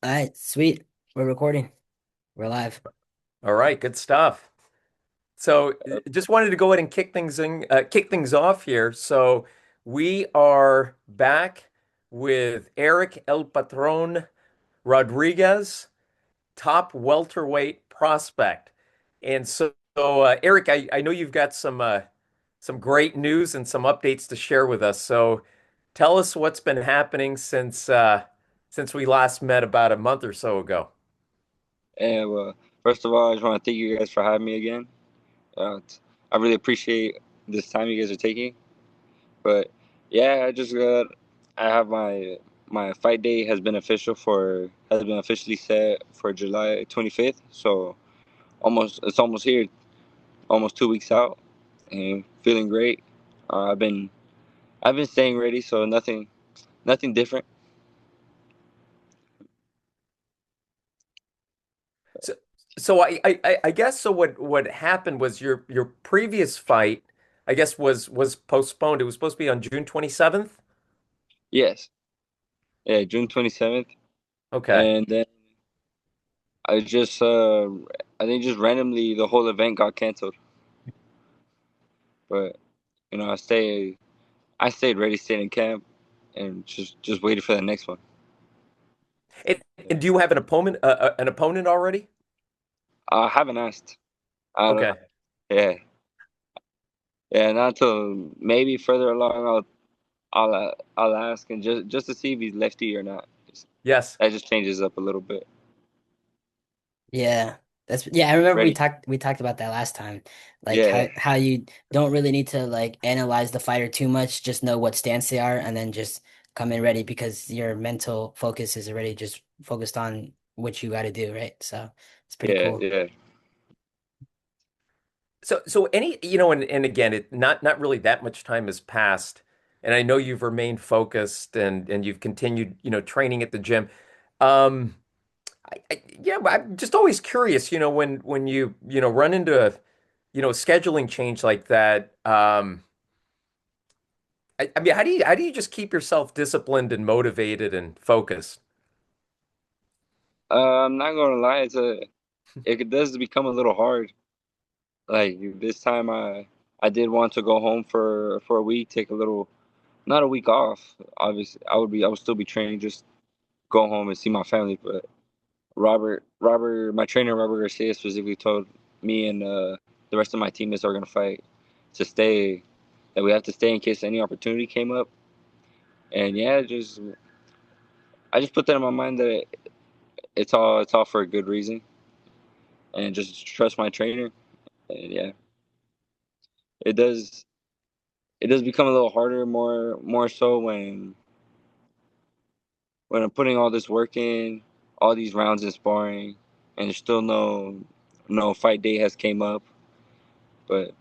All right, sweet. We're recording. We're live. All right, good stuff. So, just wanted to go ahead and kick things off here. So, we are back with Erik El Patron Rodriguez, top welterweight prospect. And Erik, I know you've got some great news and some updates to share with us. So, tell us what's been happening since we last met about a month or so ago. And first of all, I just want to thank you guys for having me again. I really appreciate this time you guys are taking. But yeah, I have my fight day has been officially set for July 25th. So it's almost here, almost 2 weeks out, and feeling great. Uh, I've been I've been staying ready, so nothing different. So, so I guess so. What happened was your previous fight, I guess, was postponed. It was supposed to be on June 27th. Yes, yeah, June 27th, Okay. and then I just I think just randomly the whole event got canceled. But I stayed ready, stayed in camp, and just waited for the next one. And do you have an opponent already? I haven't asked. I don't. Okay. Yeah, yeah. Not until maybe further along. I'll ask and just to see if he's lefty or not. Yes. That just changes up a little bit. Yeah. I remember we Ready? talked about that last time. Like Yeah, how you don't really need to like analyze the fighter too much, just know what stance they are and then just come in ready because your mental focus is already just focused on what you got to do, right? So it's pretty yeah, cool. yeah. So and again, it not really that much time has passed, and I know you've remained focused and you've continued, training at the gym. Um, yeah, but I'm just always curious, when you run into a scheduling change like that. I mean, how do you just keep yourself disciplined and motivated and focused? I'm not gonna lie, it does become a little hard. Like this time, I did want to go home for a week, take a little, not a week off. Obviously, I would still be training, just go home and see my family. But my trainer Robert Garcia specifically told me and the rest of my teammates that are gonna fight to stay, that we have to stay in case any opportunity came up. And yeah, just I just put that in my mind that it's all for a good reason, and just trust my trainer. And yeah, it does it does become a little harder, more so when I'm putting all this work in, all these rounds in sparring, and there's still no fight date has came up. But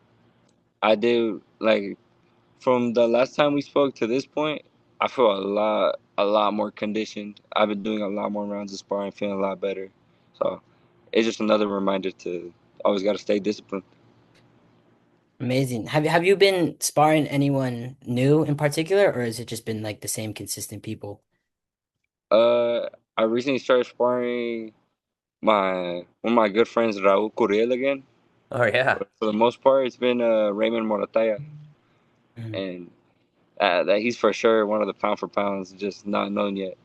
I do like from the last time we spoke to this point, I feel a lot more conditioned. I've been doing a lot more rounds of sparring, feeling a lot better. So it's just another reminder to always got to stay disciplined. Amazing. Have you been sparring anyone new in particular, or has it just been like the same consistent people? Uh, I recently started sparring my one of my good friends Raul Curiel again. Oh yeah. But for the most part, it's been Raymond Morataya, Mhm. and that he's for sure one of the pound for pounds, just not known yet.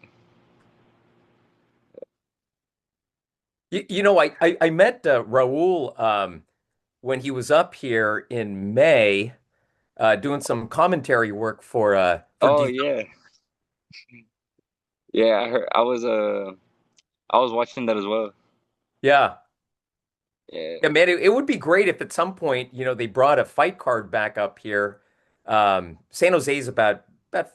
I met Raul when he was up here in May doing some commentary work for Oh D. yeah, yeah. I was watching that as well. Yeah. Yeah. Yeah, man, it would be great if at some point, they brought a fight card back up here. San Jose is about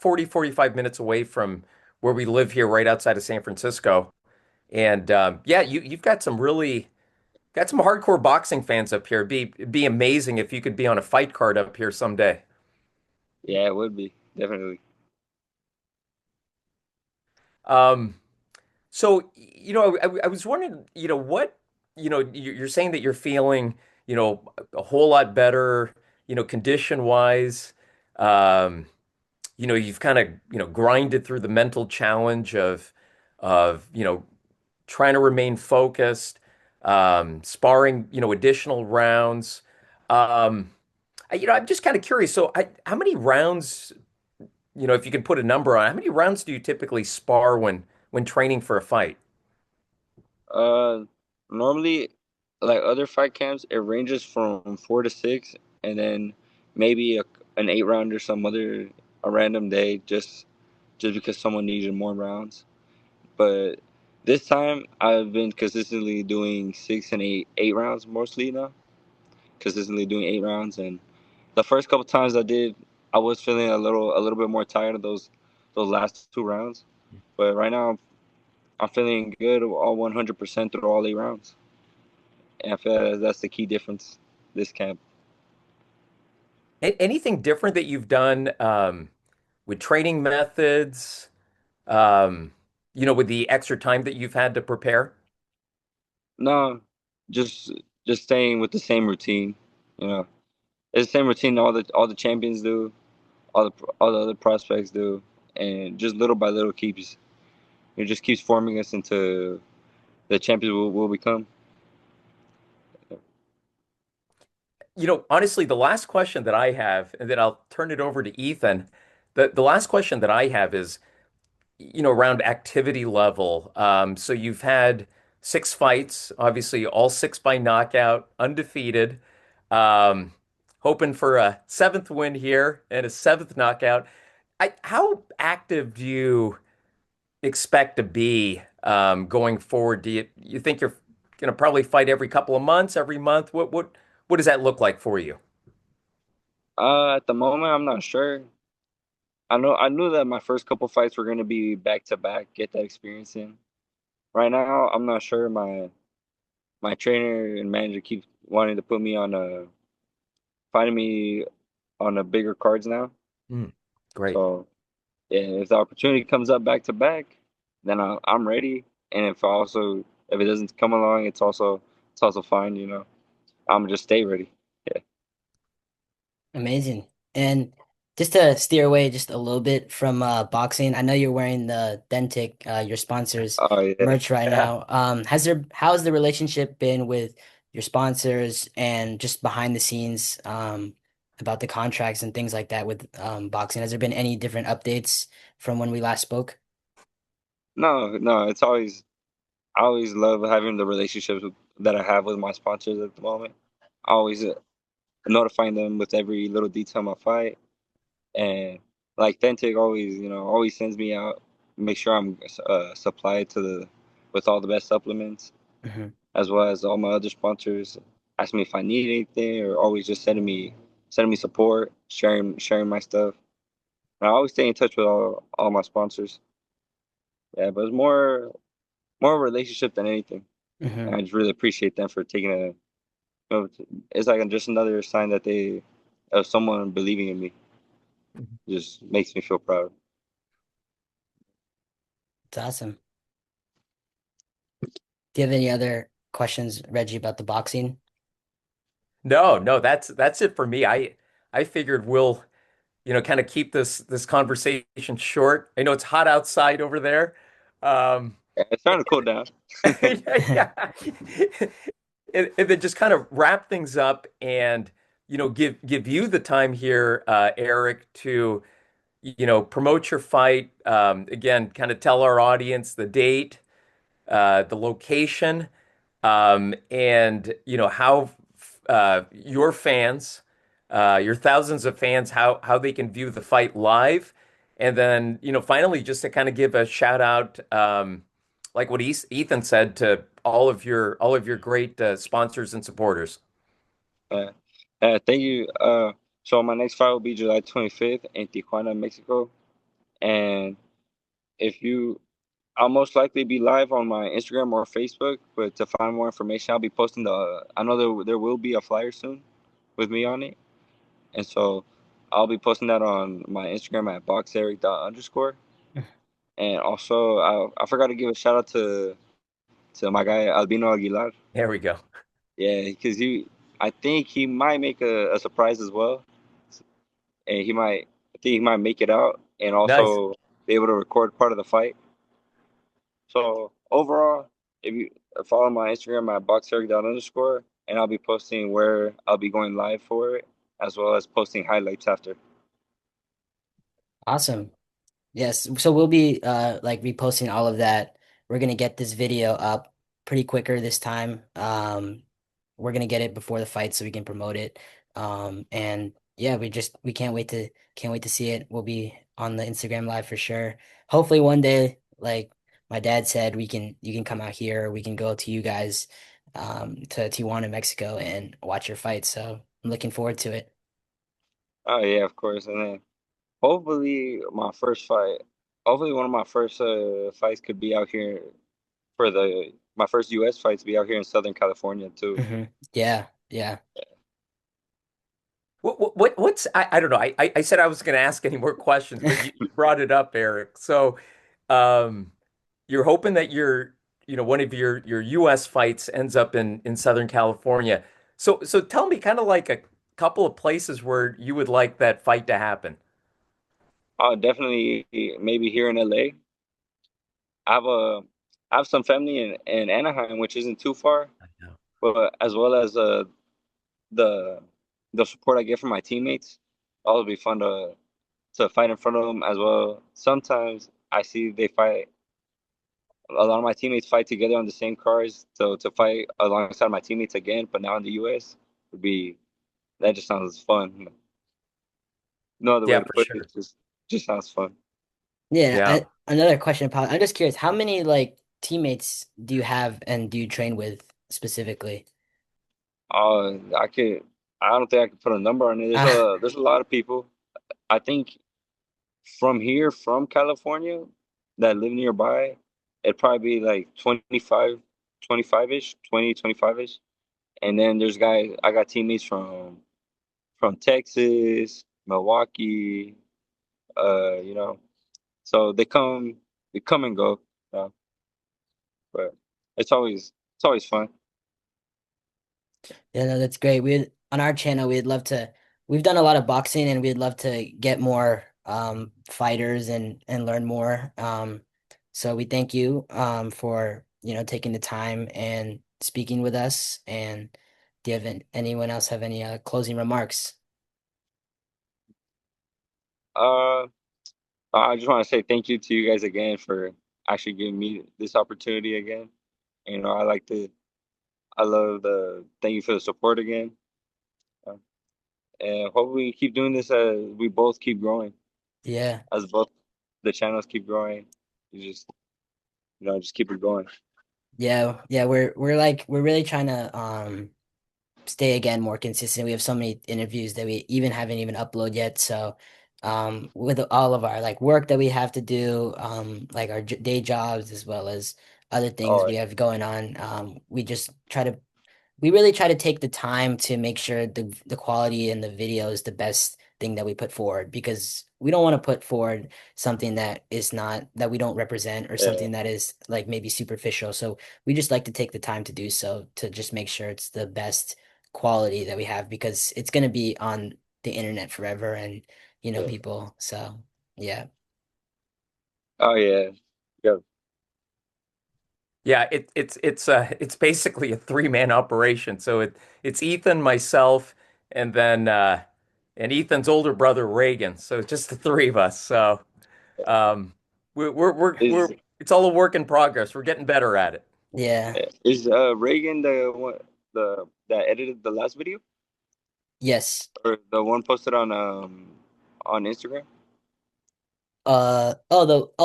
45 minutes away from where we live here, right outside of San Francisco. And yeah, you've got some hardcore boxing fans up here. It'd be amazing if you could be on a fight card up here someday. Yeah, it would be definitely. Um, so, I was wondering, you're saying that you're feeling, a whole lot better, condition wise. Um, you've kind of, grinded through the mental challenge of, trying to remain focused, sparring, additional rounds. Um, I'm just kind of curious. So, how many rounds, if you can put a number on, it, how many rounds do you typically spar when training for a fight? Uh, Normally, like other fight camps, it ranges from 4 to 6, and then maybe an 8 round or some other a random day, just because someone needed more rounds. But this time, I've been consistently doing 6 and 8 rounds mostly now. Consistently doing 8 rounds, and the first couple times I did, I was feeling a little bit more tired of those last 2 rounds. But right now, I'm feeling good all 100% through all 8 rounds. And I feel that's the key difference this camp. Anything different that you've done with training methods, um, with the extra time that you've had to prepare? No, just just staying with the same routine. You know, it's the same routine all the champions do, all the other prospects do, and just little by little keeps forming us into the champions will become. Honestly, the last question that I have, and then I'll turn it over to Ethan. The last question that I have is, around activity level. So you've had 6 fights, obviously all 6 by knockout, undefeated. Um, Hoping for a seventh win here and a seventh knockout. How active do you expect to be going forward? Do you think you're going to probably fight every couple of months, every month? What does that look like for you? At the moment, I'm not sure. I knew that my first couple fights were gonna be back to back, get that experience in. Right now, I'm not sure. My trainer and manager keep wanting to put me on finding me on a bigger cards now. Hmm, great. So yeah, if the opportunity comes up back to back, then I'm ready. And if it doesn't come along, it's also fine. I'm just stay ready. Yeah. Amazing. And just to steer away just a little bit from boxing, I know you're wearing the Dentic, your sponsor's Oh yeah. merch right now. How's the relationship been with your sponsors and just behind the scenes about the contracts and things like that with boxing? Has there been any different updates from when we last spoke? No, no, I always love having the relationships that I have with my sponsors at the moment. I always notifying them with every little detail of my fight, and like Thentic always sends me out, make sure I'm supplied with all the best supplements, Hmm. as well as all my other sponsors ask me if I need anything, or always just sending me support, sharing my stuff. And I always stay in touch with all my sponsors. Yeah, but it's more a relationship than anything. And Hmm. I just really appreciate them for taking it's like just another sign that they of someone believing in me. Just makes me feel proud. It's awesome. Do you have any other questions, Reggie, about the boxing? No, no, that's it for me. I figured we'll, kind of keep this conversation short. I know it's hot outside over there. Um, Yeah, it's starting to cool down. yeah, yeah. And then just kind of wrap things up and, give you the time here, Erik, to, promote your fight. Again, kind of tell our audience the date, the location, and how your fans, your thousands of fans, how they can view the fight live, and then finally just to kind of give a shout out, like what Ethan said, to all of your great sponsors and supporters. Uh, Thank you. So my next fight will be July 25th in Tijuana, Mexico. And if you, I'll most likely be live on my Instagram or Facebook. But to find more information, I'll be posting I know there will be a flyer soon with me on it. And so I'll be posting that on my Instagram at boxeric_. And also, I forgot to give a shout out to my guy Albino Aguilar. There we go. Yeah, because I think he might make a surprise as well, and I think he might make it out and Nice. also be able to record part of the fight. So overall, if you follow my Instagram at boxeric._, and I'll be posting where I'll be going live for it, as well as posting highlights after. Awesome. Yes, so we'll be like reposting all of that. We're gonna get this video up pretty quicker this time. We're gonna get it before the fight so we can promote it. And yeah, we can't wait to see it. We'll be on the Instagram live for sure. Hopefully one day, like my dad said, you can come out here, or we can go to you guys to Tijuana, Mexico and watch your fight. So I'm looking forward to it. Oh yeah, of course. And then hopefully my first fight, hopefully one of my first fights could be out here for the my first US fights be out here in Southern California too. Yeah, yeah. I don't know. I said I was going to ask any more questions, but you brought it up, Erik. So, um, you're hoping that one of your U.S. fights ends up in Southern California. So tell me kind of like a couple of places where you would like that fight to happen. Definitely maybe here in LA. I have a I have some family in Anaheim, which isn't too far, Yeah. but as well as the the support I get from my teammates, it'll be fun to fight in front of them as well. Sometimes I see they fight. A lot of my teammates fight together on the same cars, so to fight alongside my teammates again, but now in the U.S. would be that just sounds fun. No other way Yeah, to for put it. sure. Just sounds fun. Yeah, Yeah. another question, Paul. I'm just curious, how many like teammates do you have and do you train with specifically? I could. I don't think I could put a number on it. Ah, There's a lot of people. I think from here, from California, that live nearby, it'd probably be like 25, 25-ish, 20, 25-ish. And then there's guys. I got teammates from Texas, Milwaukee. You know, so they come and go. Uh, but it's always fun. yeah, no, that's great. We on our channel, we'd love to. We've done a lot of boxing, and we'd love to get more fighters and learn more. So we thank you for taking the time and speaking with us. And do you have anyone else have any closing remarks? Uh, I just want to say thank you to you guys again for actually giving me this opportunity again. You know, I love the thank you for the support again. Uh, and hopefully we keep doing this as we both keep growing, Yeah. as both the channels keep growing. You just, just keep it going. Yeah, yeah, we're really trying to stay again more consistent. We have so many interviews that we even haven't even uploaded yet. So with all of our like work that we have to do, like our day jobs as well as other things Oh, we have going on, we really try to take the time to make sure the quality and the video is the best thing that we put forward because we don't want to put forward something that is not that we don't represent or yeah, something that is like maybe superficial. So we just like to take the time to do so to just make sure it's the best quality that we have because it's going to be on the internet forever and yeah. people. So yeah. Oh yeah, yeah. Yeah, it's basically a three-man operation. So it's Ethan, myself, and then and Ethan's older brother Reagan. So it's just the three of us. So um we're Is it's all a work in progress. We're getting better at it. Yeah. is Reagan the one that edited the last video Yes. or the one posted on Instagram?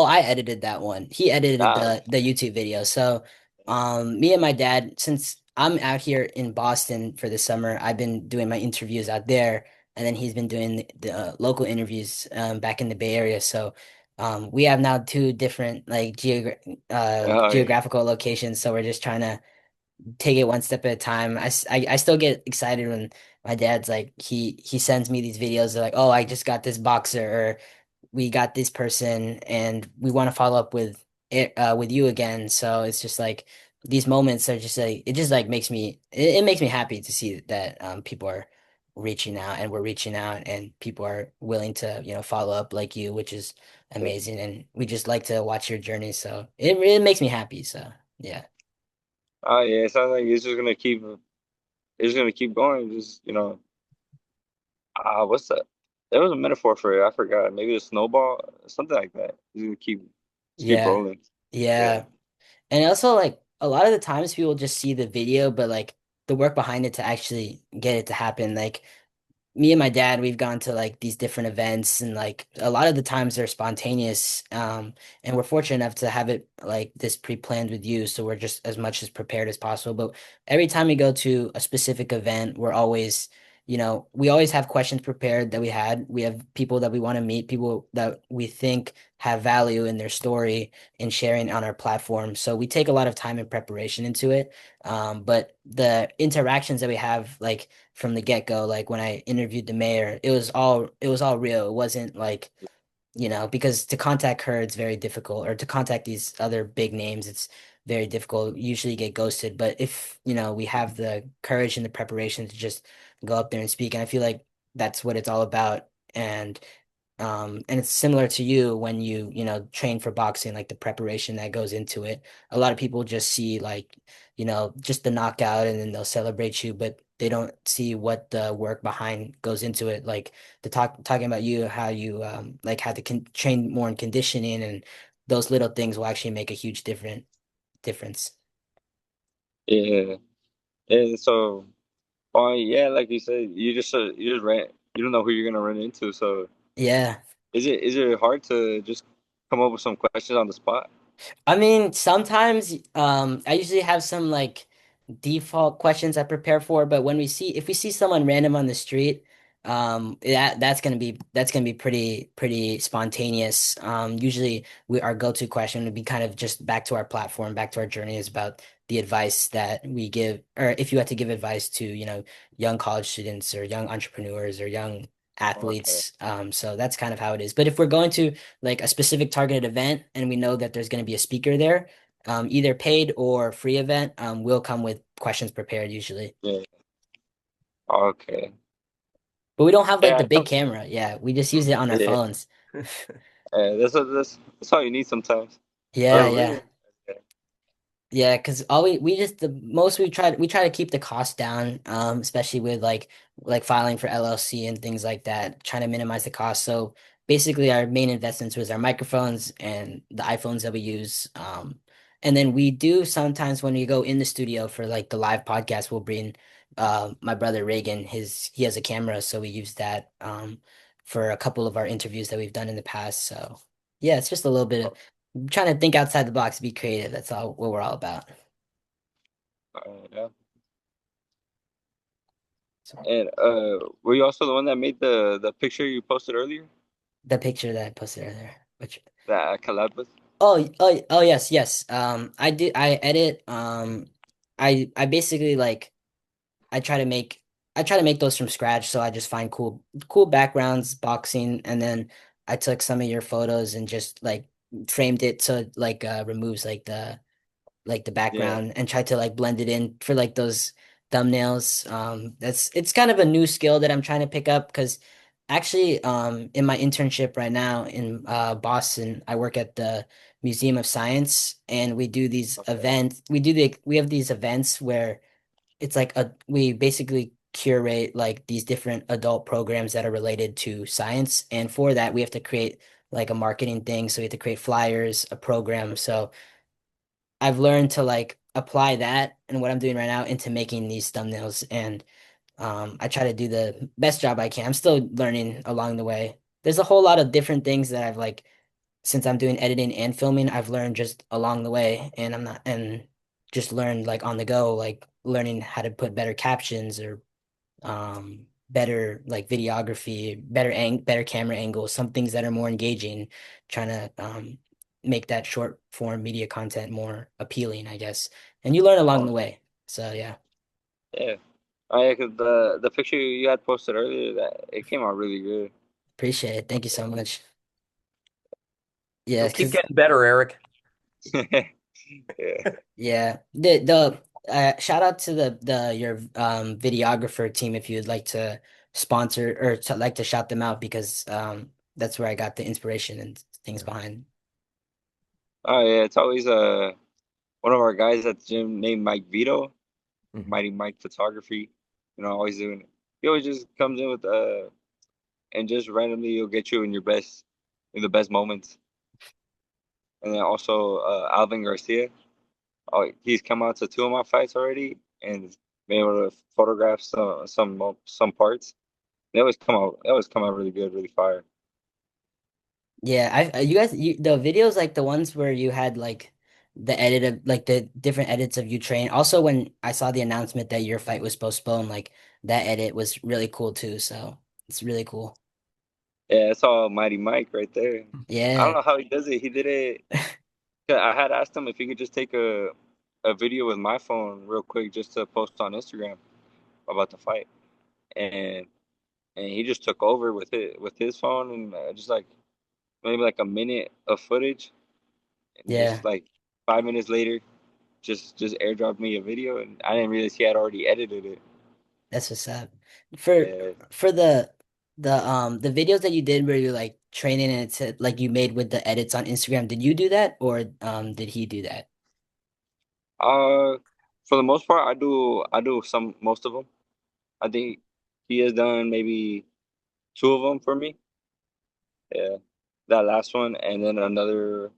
I edited that one. He edited Ah, the YouTube video. So me and my dad, since I'm out here in Boston for the summer, I've been doing my interviews out there, and then he's been doing the local interviews back in the Bay Area. So we have now two different like yeah. geographical locations. So we're just trying to take it one step at a time. I still get excited when my dad's like he sends me these videos like, oh, I just got this boxer we got this person and we want to follow up with it with you again. So it's just like these moments are just like it just like it makes me happy to see that people are reaching out and we're reaching out and people are willing to, follow up like you, which is amazing. And we just like to watch your journey. So it makes me happy. So yeah. Oh yeah, it sounds like it's just gonna keep going. Just what's that? There was a metaphor for it. I forgot. Maybe a snowball, something like that. It's gonna just keep Yeah. rolling. Yeah. Yeah. And also like a lot of the times people just see the video, but like the work behind it to actually get it to happen. Like me and my dad, we've gone to like these different events and like a lot of the times they're spontaneous. And we're fortunate enough to have it like this pre-planned with you. So we're just as much as prepared as possible. But every time we go to a specific event, we're always, we always have questions prepared that we had. We have people that we want to meet, people that we think have value in their story and sharing on our platform. So we take a lot of time and preparation into it. But the interactions that we have, like from the get-go, like when I interviewed the mayor, it was all real. It wasn't like, because to contact her, it's very difficult, or to contact these other big names, it's very difficult. Usually you get ghosted. But if, we have the courage and the preparation to just go up there and speak, and I feel like that's what it's all about. And it's similar to you when you train for boxing, like the preparation that goes into it. A lot of people just see like, just the knockout and then they'll celebrate you, but they don't see what the work behind goes into it. Like talking about you, how you like had to train more in conditioning, and those little things will actually make a huge difference. Yeah. And so, yeah, like you said, you just ran. You don't know who you're gonna run into. So, Yeah. is it hard to just come up with some questions on the spot? I mean, sometimes I usually have some like default questions I prepare for, but if we see someone random on the street, that's gonna be pretty spontaneous. Usually our go-to question would be kind of just back to our platform, back to our journey, is about the advice that we give, or if you had to give advice to, young college students or young entrepreneurs or young Okay. athletes. So that's kind of how it is. But if we're going to like a specific targeted event and we know that there's going to be a speaker there, either paid or free event, we'll come with questions prepared usually. Yeah. Okay. But we don't have like Yeah. the big camera. Yeah, we just use it on our Yeah. phones. That's all you need sometimes. Yeah, Oh, really? yeah. Okay. Yeah, because all we just the most we try to keep the cost down, especially with like filing for LLC and things like that, trying to minimize the cost. So basically our main investments was our microphones and the iPhones that we use. And then we do sometimes when we go in the studio for like the live podcast, we'll bring my brother Reagan, he has a camera, so we use that for a couple of our interviews that we've done in the past. So yeah, it's just a little bit of trying to think outside the box, be creative. That's all what we're all about. Yeah. So And were you also the one that made the picture you posted earlier? the picture that I posted earlier, which That I collabed with? oh yes, yes. I edit. I basically like I try to make those from scratch. So I just find cool backgrounds, boxing, and then I took some of your photos and just like framed it so it like removes like the Yeah. background and try to like blend it in for like those thumbnails. It's kind of a new skill that I'm trying to pick up because actually in my internship right now in Boston, I work at the Museum of Science, and we do these Okay. events. We have these events where it's like we basically curate like these different adult programs that are related to science, and for that we have to create like a marketing thing. So we have to create flyers, a program. So I've learned to like apply that and what I'm doing right now into making these thumbnails, and I try to do the best job I can. I'm still learning along the way. There's a whole lot of different things that I've like since I'm doing editing and filming, I've learned just along the way, and I'm not and just learned like on the go, like learning how to put better captions or better like videography, better camera angles, some things that are more engaging, trying to make that short form media content more appealing, I guess. And you learn along Oh, the way. So yeah, yeah. Oh, yeah, 'cause the picture you had posted earlier, that it came out really good. appreciate it. Thank you so much. Yeah, You'll keep because getting better, Erik. Yeah. yeah, the shout out to the your videographer team if you'd like to sponsor or to like to shout them out, because that's where I got the inspiration and things behind. Oh yeah, it's always one of our guys at the gym named Mike Vito, Mhm. Mighty Mike Photography. Always doing it. He always just comes in with and just randomly he'll get you in the best moments. And then also Alvin Garcia. Oh, he's come out to two of my fights already and been able to photograph some parts. They always come out really good, really fire. Yeah, you guys, the videos like the ones where you had like the edit of like the different edits of you train. Also, when I saw the announcement that your fight was postponed, like that edit was really cool too. So it's really cool. Yeah, it's all Mighty Mike right there. I don't Yeah, know how he does it. He did it. 'Cause I had asked him if he could just take a video with my phone real quick just to post on Instagram about the fight, and he just took over with his phone and just like maybe like a minute of footage, and just yeah, like 5 minutes later, just airdropped me a video, and I didn't realize he had already edited it. that's what's up. For Yeah. for the videos that you did where you're like training and it's like you made with the edits on Instagram, did you do that or did he do that? Uh, for the most part, I do some most of them. I think he has done maybe two of them for me. Yeah, that last one, and then another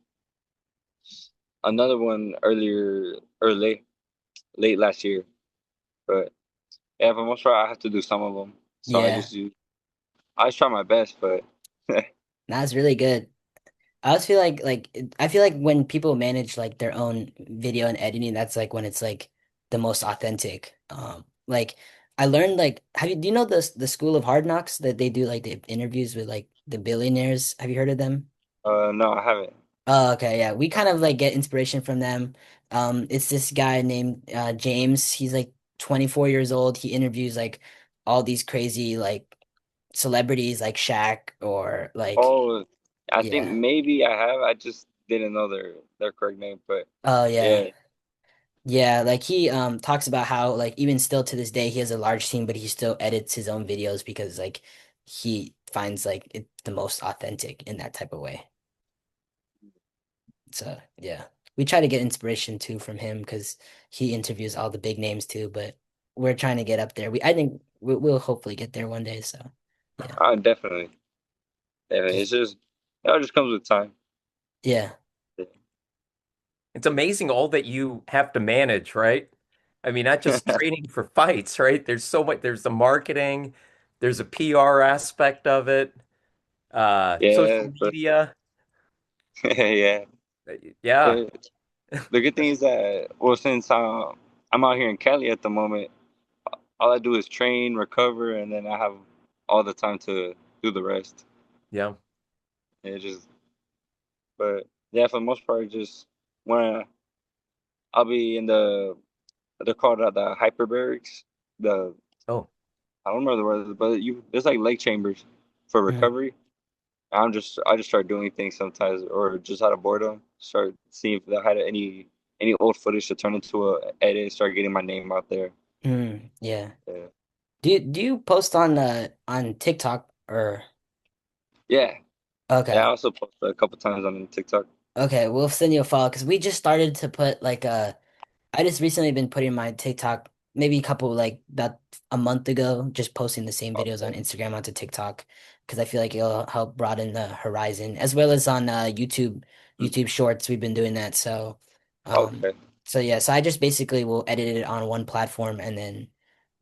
one earlier or late last year. But yeah, for the most part, I have to do some of them. So Yeah, I just try my best, but that's really good. I always feel I feel like when people manage like their own video and editing, that's like when it's like the most authentic. Like I learned like do you know the School of Hard Knocks that they do like the interviews with like the billionaires? Have you heard of them? no, I haven't. Oh, okay, yeah. We kind of like get inspiration from them. It's this guy named James. He's like 24 years old. He interviews like all these crazy like celebrities like Shaq or like Oh, I think yeah. maybe I have. I just didn't know their correct name, but Oh yeah. yeah, Yeah, like he talks about how like even still to this day he has a large team, but he still edits his own videos because like he finds like it the most authentic in that type of way. So yeah, we try to get inspiration too from him because he interviews all the big names too. But we're trying to get up there. I think we'll hopefully get there one day. So yeah, definitely, definitely. just It's just that just comes with time. yeah, It's amazing all that you have to manage, right? I mean, not just training for fights, right? There's so much, there's the marketing, there's a PR aspect of it, social Yeah, but media. yeah. Yeah, Uh, The good thing is that well, since I'm out here in Cali at the moment, all I do is train, recover, and then I have all the time to do the rest. yeah. And it just, but yeah, for the most part, just when I'll be in they're called the hyperbarics. The Oh, I don't remember the word, but there's like lake chambers for mhm. recovery. I just start doing things sometimes, or just out of boredom, start seeing if I had any old footage to turn into a edit, start getting my name out there. Yeah. Yeah, Do you post on TikTok or yeah, yeah. I okay? also posted a couple times on TikTok. Okay, we'll send you a follow because we just started to put like I just recently been putting my TikTok maybe a couple like about a month ago, just posting the same videos on Okay, Instagram onto TikTok because I feel like it'll help broaden the horizon as well as on YouTube Shorts. We've been doing that. Um, okay, so yeah, so I just basically will edit it on one platform and then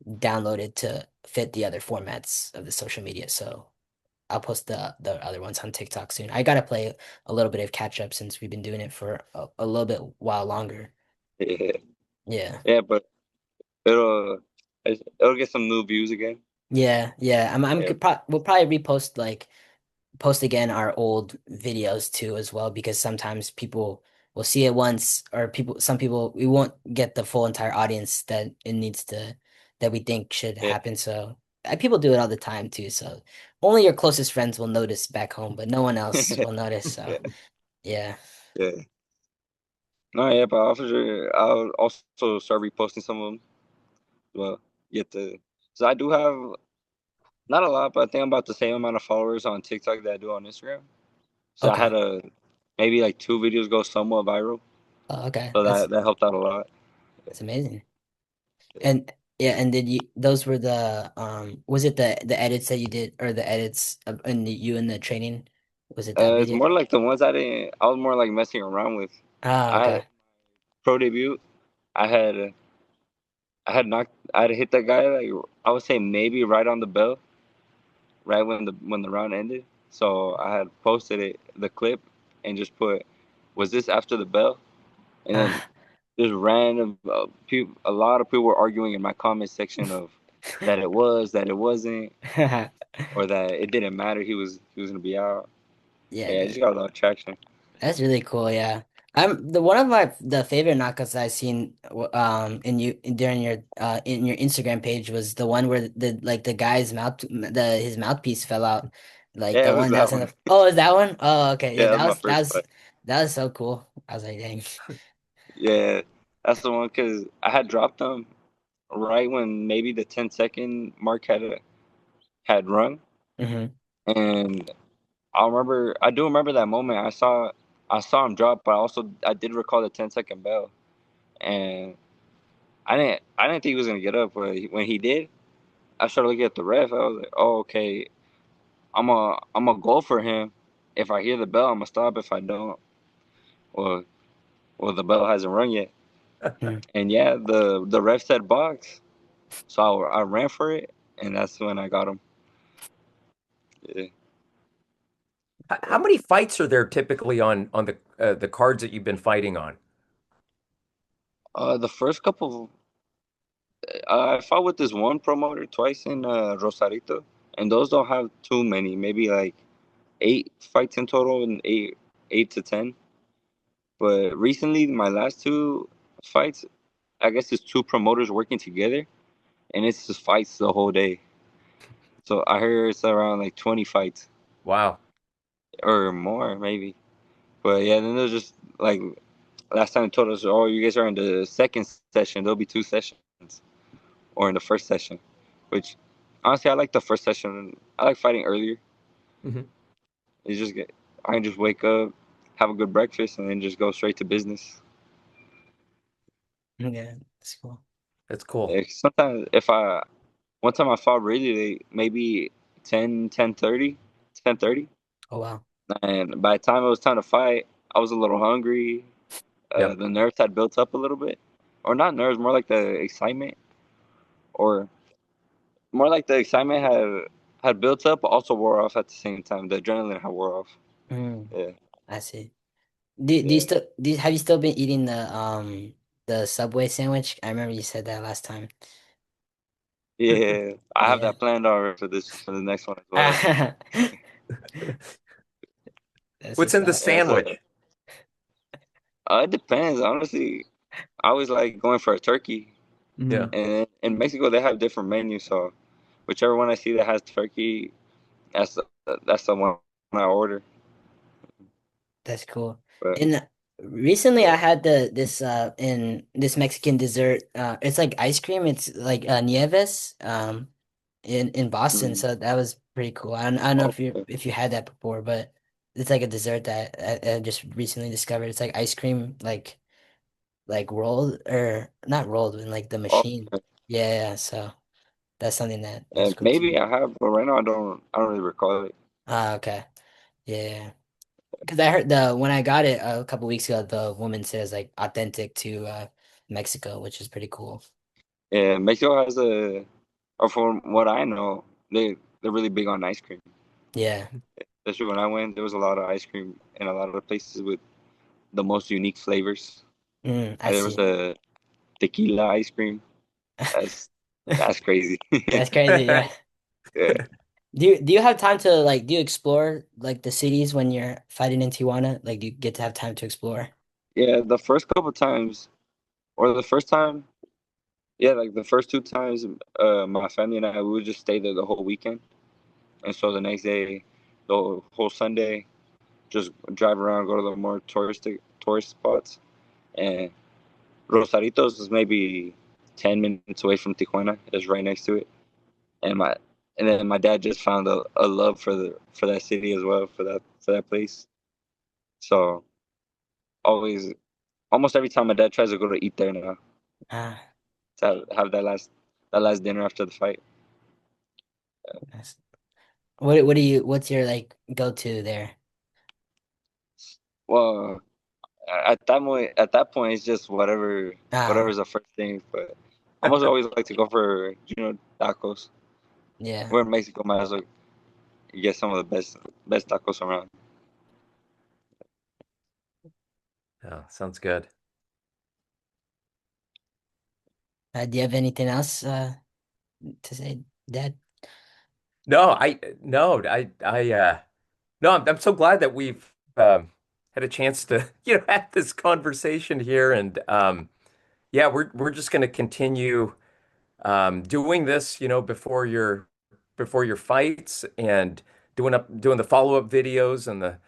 download it to fit the other formats of the social media. So I'll post the other ones on TikTok soon. I gotta play a little bit of catch up since we've been doing it for a little bit while longer. yeah, Yeah. yeah. But it'll it'll get some new views again. Yeah, yeah. I'm Yeah, we'll probably repost like post again our old videos too as well because sometimes people will see it once or some people we won't get the full entire audience that it needs to that we think should yeah, happen. So people do it all the time too. So only your closest friends will notice back home, but no one else will notice. So yeah, yeah. yeah. No, yeah, but I'll also start reposting some of them. Well, get the so I do have not a lot, but I think I'm about the same amount of followers on TikTok that I do on Instagram. So I had Okay. a maybe like two videos go somewhat viral. Oh, okay. So that helped out a lot. That's amazing. And yeah, and did you those were the was it the edits that you did or the edits in you in the training? Was it that It's video? more like the ones I didn't. I was more like messing around with. Ah, I had okay. pro debut. I had I had hit that guy like I would say maybe right on the bell, right when the round ended. So I had posted the clip and just put, was this after the bell? And then Ah. just random people, a lot of people were arguing in my comment section of that it was, that it wasn't, or that it didn't matter. He was gonna be out. Yeah, Yeah, I just got a lot of traction. that's really cool. Yeah, I'm the one of my the favorite knockouts I've seen in you during your in your Instagram page was the one where the like the guy's mouth the his mouthpiece fell out, like Yeah, the it was one that's that in one. the oh is that one? Oh, okay, yeah, Yeah, that was my first fight. that was so cool. I was like, dang. Yeah, that's the one because I had dropped them right when maybe the 10-second mark had run, Hmm. and I do remember that moment. I saw him drop, but I did recall the 10-second bell, and I didn't think he was gonna get up, but when he did, I started looking at the ref. I was like, oh okay, I'm a go for him. If I hear the bell, I'm gonna stop. If I don't, well, the bell hasn't run yet. And yeah, the ref said box, so I ran for it, and that's when I got him. Yeah. How many fights are there typically on the cards that you've been fighting on? The first couple, I fought with this one promoter twice in Rosarito, and those don't have too many. Maybe like 8 fights in total, and eight to 10. But recently, my last two fights, I guess it's two promoters working together, and it's just fights the whole day. So I heard it's around like 20 fights Wow. or more, maybe. But yeah, then there's just like last time they told us, oh, you guys are in the second session. There'll be two sessions, or in the first session. Which honestly, I like the first session. I like fighting earlier. Hmm. It's just I can just wake up, have a good breakfast, and then just go straight to business. Yeah, that's cool. That's cool. Like, sometimes if I one time I fought really late, maybe 10:30, Oh wow. and by the time it was time to fight, I was a little hungry. Yep. The nerves had built up a little bit, or not nerves, more like the excitement, or more like the excitement had built up, but also wore off at the same time. The adrenaline had wore off. Mm, Yeah, I see. Do you yeah, still have you still been eating the Subway sandwich? I remember you said that last time. yeah. I have Yeah. that planned already for the next one as well. That's What's what's in the up. Yeah, so sandwich? it depends. Honestly, I always like going for a turkey, Yeah. Mm, and in Mexico they have different menus. So whichever one I see that has turkey, that's the one I order. that's cool. But And recently I yeah, had this in this Mexican dessert. It's like ice cream. It's like Nieves in Boston. mm, So that was pretty cool. I don't know okay. if you had that before, but it's like a dessert that I just recently discovered. It's like ice cream like rolled or not rolled in like the machine. Okay. Yeah, yeah. So that's something that's And cool too. maybe I have, but right now I don't really recall it. Ah, okay. Yeah. Because I heard the when I got it a couple weeks ago, the woman says like authentic to Mexico, which is pretty cool. Yeah, Mexico has or from what I know, they're really big on ice cream. Yeah. Especially when I went, there was a lot of ice cream in a lot of the places with the most unique flavors. Mm, I There was see. a tequila ice cream. That's that's crazy. That's crazy, yeah. Yeah, Do you have time to like do you explore like the cities when you're fighting in Tijuana? Like do you get to have time to explore? yeah. The first couple times, or the first time, yeah, like the first two times, my family and I we would just stay there the whole weekend, and so the next day, the whole Sunday, just drive around, go to the more tourist spots, and Rosaritos is maybe 10 minutes away from Tijuana. It's right next to it, and then my dad just found a love for that city as well, for that place. So always almost every time my dad tries to go to eat there now Ah, to have that last dinner after the fight. nice. What do you what's your like go to there? Well, at that point, it's just whatever's Ah, the first thing. But I almost always like to go for tacos. yeah. We're in Mexico, might as well get some of the best tacos around. Oh, sounds good. Do you have anything else to say, Dad? No, no, I'm so glad that we've had a chance to, have this conversation here. And yeah, we're just going to continue doing this, before your fights and doing the follow-up videos and the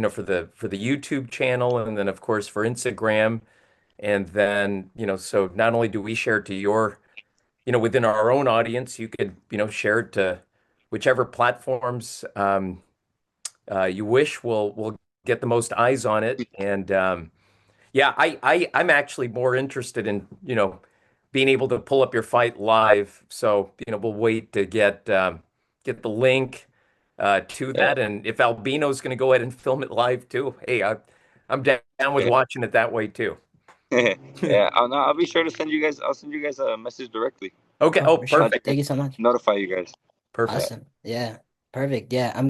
for the YouTube channel, and then of course for Instagram. And then, so not only do we share it to within our own audience, you could, share it to whichever platforms you wish will get the most eyes on it. And yeah, I'm actually more interested in, being able to pull up your fight live. So, we'll wait to get the link to Yeah, that. And if Albino's going to go ahead and film it live too, hey, I'm down with yeah, watching it that way too. yeah. I'll be sure to send you guys. I'll send you guys a message directly. Okay. Oh, Oh, for sure. I'll perfect. just Thank you so much. notify you guys. Yeah, Perfect. Awesome. Yeah. Perfect. Yeah. I'm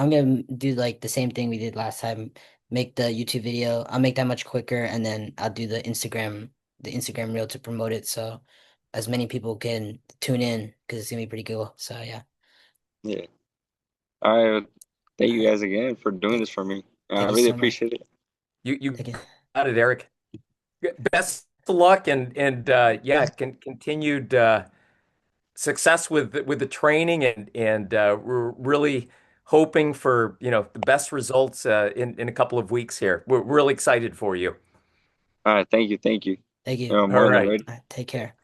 gonna do like the same thing we did last time. Make the YouTube video. I'll make that much quicker and then I'll do the Instagram reel to promote it so as many people can tune in because it's gonna be pretty cool. So yeah. yeah. All right. Well, thank All you right. guys again for doing Thank, this for me. I thank you really so much. appreciate it. You Thank you. got it, Eric. Best of luck, and yeah, continued success with the training, and we're really hoping for the best results in a couple of weeks here. We're really excited for you. All right. Thank you. Thank you. Thank you. All More than right. ready. All right, take care.